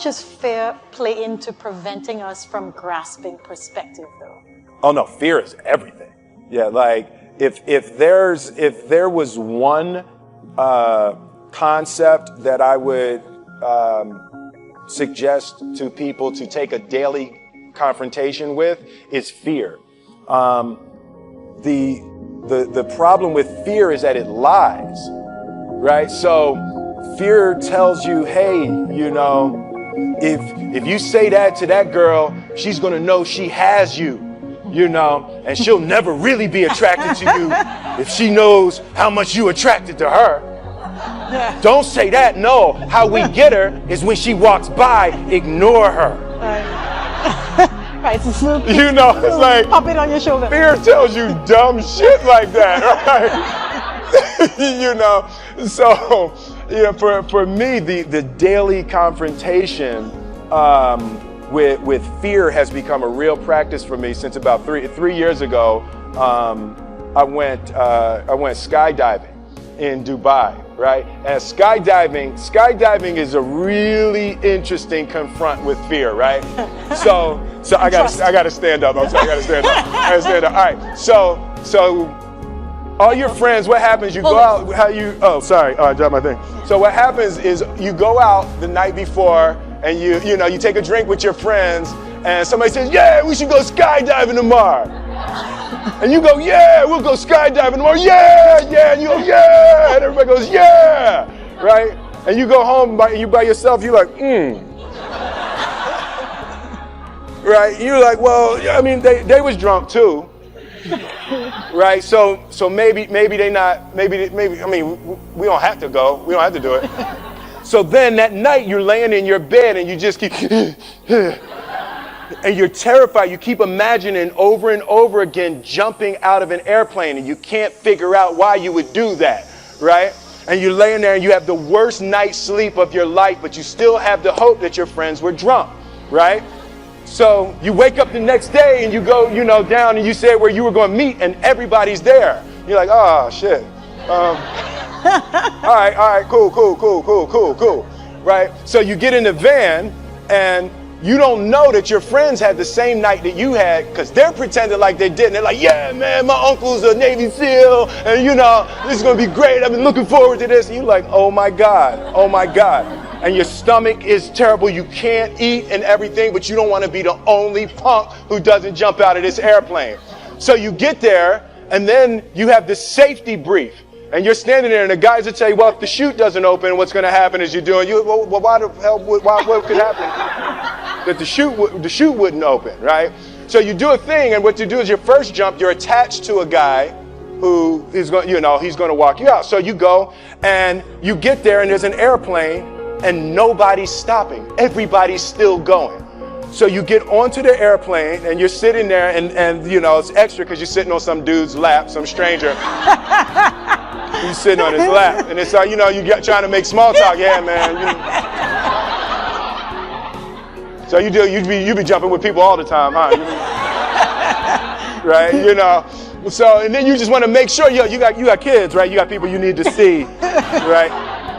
Just fear play into preventing us from grasping perspective, though? Oh no, fear is everything. Yeah, like if there was one concept that I would suggest to people to take a daily confrontation with, is fear. The problem with fear is that it lies, right? So fear tells you, hey, you know, if you say that to that girl, she's gonna know she has you, you know, and she'll never really be attracted to you if she knows how much you attracted to her. Don't say that. No, how we get her is when she walks by, ignore her. Right, it's You know, it's like pop it on your shoulder. fear tells you dumb shit like that, right? You know, so yeah, for me, the daily confrontation with fear has become a real practice for me since about three years ago. I went skydiving in Dubai, right? And skydiving is a really interesting confront with fear, right? So I gotta stand up. I'm sorry, I gotta stand up. All right. So all your friends, what happens? You go out. Oh, sorry. I dropped my thing. So what happens is you go out the night before, and you take a drink with your friends, and somebody says, "Yeah, we should go skydiving tomorrow." And you go, "Yeah, we'll go skydiving tomorrow." Yeah, and you go, "Yeah," and everybody goes, "Yeah," right? And you go home by yourself. You're like, right? You're like, well, I mean, they was drunk too. Right, so maybe they not, maybe, I mean, we don't have to go, we don't have to do it. So then that night you're laying in your bed and you just keep, and you're terrified. You keep imagining over and over again jumping out of an airplane, and you can't figure out why you would do that, right? And you're laying there and you have the worst night's sleep of your life, but you still have the hope that your friends were drunk, right? So you wake up the next day and you go, down and you say where you were going to meet, and everybody's there. You're like, oh shit. All right, cool. Right? So you get in the van and you don't know that your friends had the same night that you had, because they're pretending like they didn't. They're like, yeah, man, my uncle's a Navy SEAL, and this is going to be great. I've been looking forward to this. And you're like, oh my God. And your stomach is terrible. You can't eat and everything, but you don't want to be the only punk who doesn't jump out of this airplane. So you get there, and then you have this safety brief. And you're standing there, and the guys will tell you, well, if the chute doesn't open, what's going to happen is why the hell, what could happen? That the chute wouldn't open, right? So you do a thing, and what you do is your first jump, you're attached to a guy who is going, he's going to walk you out. So you go, and you get there, and there's an airplane, and nobody's stopping. Everybody's still going. So you get onto the airplane, and you're sitting there, and it's extra because you're sitting on some dude's lap, some stranger. You're sitting on his lap, and it's like, you get trying to make small talk. Yeah, man. So you be jumping with people all the time, huh? Right? So, and then you just want to make sure, you got kids, right? You got people you need to see, right?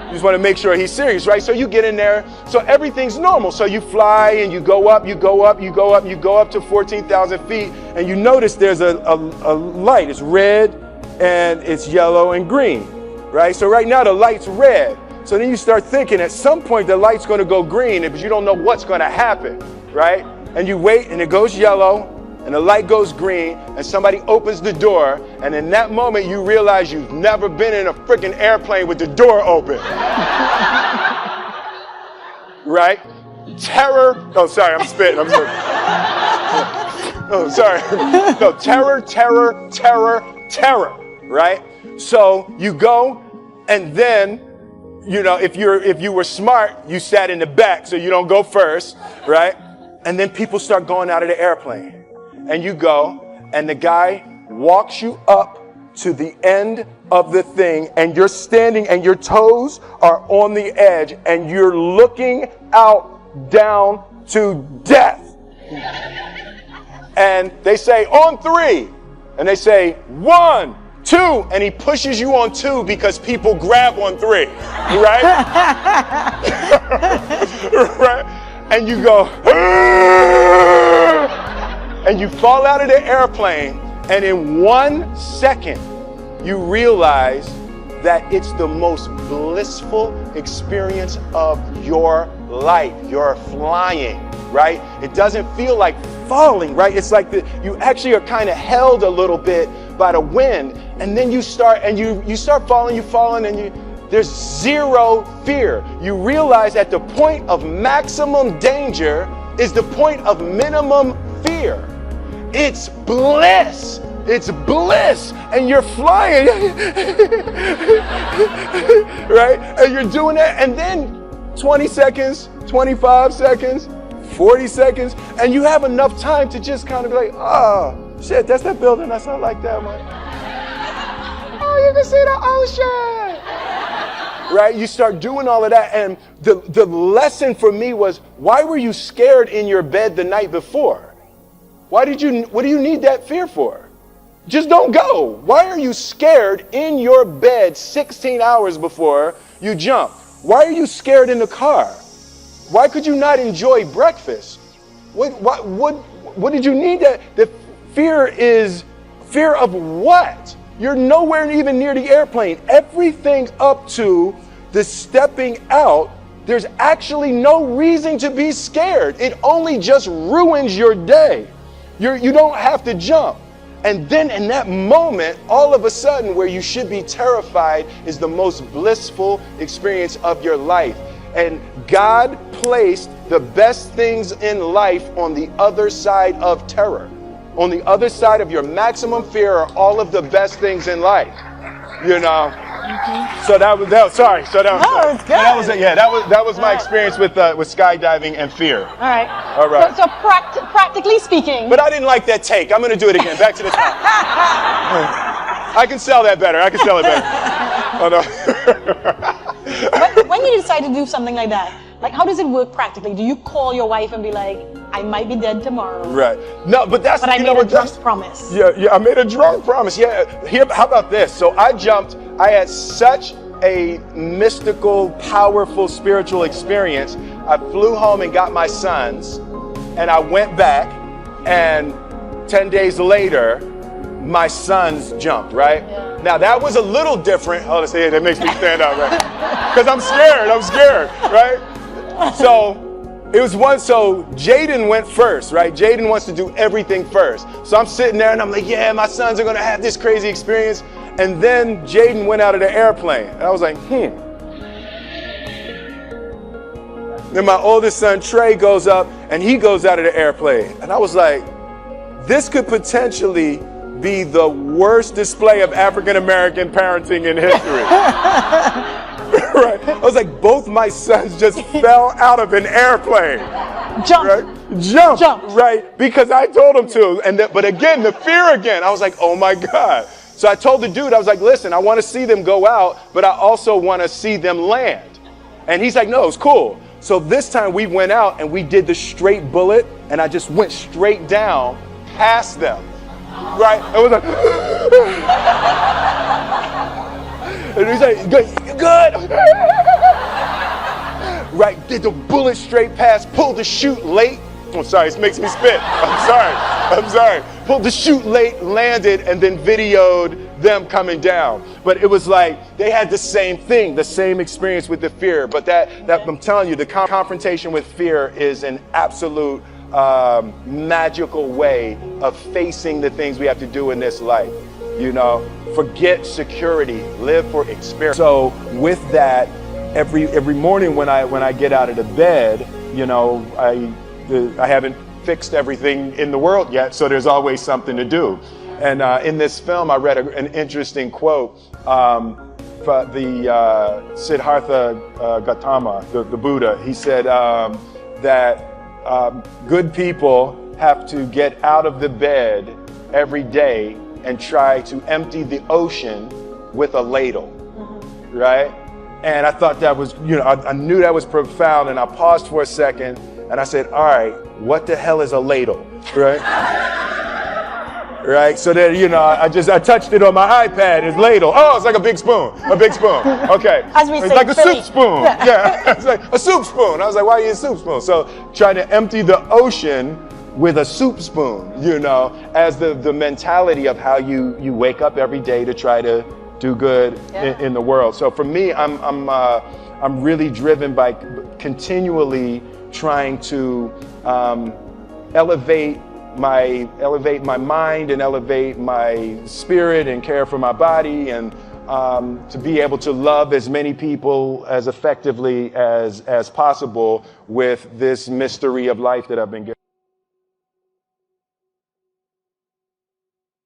You just want to make sure he's serious, right? So you get in there, so everything's normal. So you fly and you go up to 14,000 feet, and you notice there's a light. It's red and it's yellow and green, right? So right now the light's red. So then you start thinking at some point the light's going to go green, but you don't know what's going to happen, right? And you wait, and it goes yellow, and the light goes green, and somebody opens the door, and in that moment you realize you've never been in a freaking airplane with the door open. Right? Terror. Oh, sorry, I'm spitting. Oh, sorry. No, terror. Right? So you go, and then, if you were smart, you sat in the back so you don't go first, right? And then people start going out of the airplane. And you go, and the guy walks you up to the end of the thing, and you're standing, and your toes are on the edge, and you're looking out down to death. And they say, on 3. And they say, 1, 2. And he pushes you on 2 because people grab on 3. Right? Right? and you go, and you fall out of the airplane, and in 1 second, you realize that it's the most blissful experience of your life. You're flying, right? It doesn't feel like falling, right? It's like you actually are kind of held a little bit by the wind, and then you start falling, and there's zero fear. You realize that the point of maximum danger is the point of minimum fear. It's bliss. It's bliss, and you're flying, right? And you're doing that, and then 20 seconds, 25 seconds, 40 seconds, and you have enough time to just kind of be like, oh, shit, that's that building. That's not like that one. Oh, you can see the ocean. Right? You start doing all of that, and the lesson for me was, why were you scared in your bed the night before? What do you need that fear for? Just don't go. Why are you scared in your bed 16 hours before you jump? Why are you scared in the car? Why could you not enjoy breakfast? What did you need that? The fear is fear of what? You're nowhere even near the airplane. Everything up to the stepping out, there's actually no reason to be scared. It only just ruins your day. You don't have to jump. And then in that moment, all of a sudden, where you should be terrified is the most blissful experience of your life. And God placed the best things in life on the other side of terror. On the other side of your maximum fear are all of the best things in life. You know? Mm-hmm. So that was sorry. So that was, no, it's good. That was my experience with skydiving and fear. All right. So practically speaking. But I didn't like that take. I'm going to do it again. Back to the top. I can sell that better. Oh, no. when you decide to do something like that, like, how does it work practically? Do you call your wife and be like, I might be dead tomorrow? Right. No, but that's... But I made a drunk promise. Yeah, I made a drunk promise. Yeah. How about this? So I jumped. I had such a mystical, powerful, spiritual experience. I flew home and got my sons, and I went back, and 10 days later, my sons jumped, right? Yeah. Now, that was a little different. Oh, let's see, that makes me stand up, right? Because I'm scared, right? So Jaden went first, right? Jaden wants to do everything first. So I'm sitting there and I'm like, yeah, my sons are going to have this crazy experience. And then Jaden went out of the airplane. And I was like, Then my oldest son, Trey, goes up and he goes out of the airplane. And I was like, this could potentially be the worst display of African-American parenting in history. Right. I was like, both my sons just fell out of an airplane. Jump. Right? Jump. Right. Because I told them to. But again, the fear again. I was like, oh my God. So I told the dude, I was like, listen, I want to see them go out, but I also want to see them land. And he's like, no, it's cool. So this time we went out and we did the straight bullet, and I just went straight down past them. Right? It was like, and he's like, good. Right, did the bullet straight past, pulled the chute late. Oh, sorry, it makes me spit. I'm sorry. Pulled the chute late, landed, and then videoed them coming down. But it was like, they had the same thing, the same experience with the fear. But that I'm telling you, the confrontation with fear is an absolute magical way of facing the things we have to do in this life. You know, forget security, live for experience. So with that, every morning when I get out of the bed, you know, I haven't fixed everything in the world yet, so there's always something to do. And in this film, I read an interesting quote from the Siddhartha Gautama, the Buddha. He said that good people have to get out of the bed every day and try to empty the ocean with a ladle, right? And I thought that was, you know, I knew that was profound, and I paused for a second and I said, all right, what the hell is a ladle, right? right? So that, I touched it on my iPad, it's ladle. Oh, it's like a big spoon, Okay. As we it's say, like a Philly. soup spoon. Yeah, it's like a soup spoon. I was like, why are you a soup spoon? So trying to empty the ocean with a soup spoon, as the mentality of how you wake up every day to try to do good in the world. So for me, I'm really driven by continually trying to elevate my mind and elevate my spirit and care for my body, and to be able to love as many people as effectively as possible with this mystery of life that I've been given.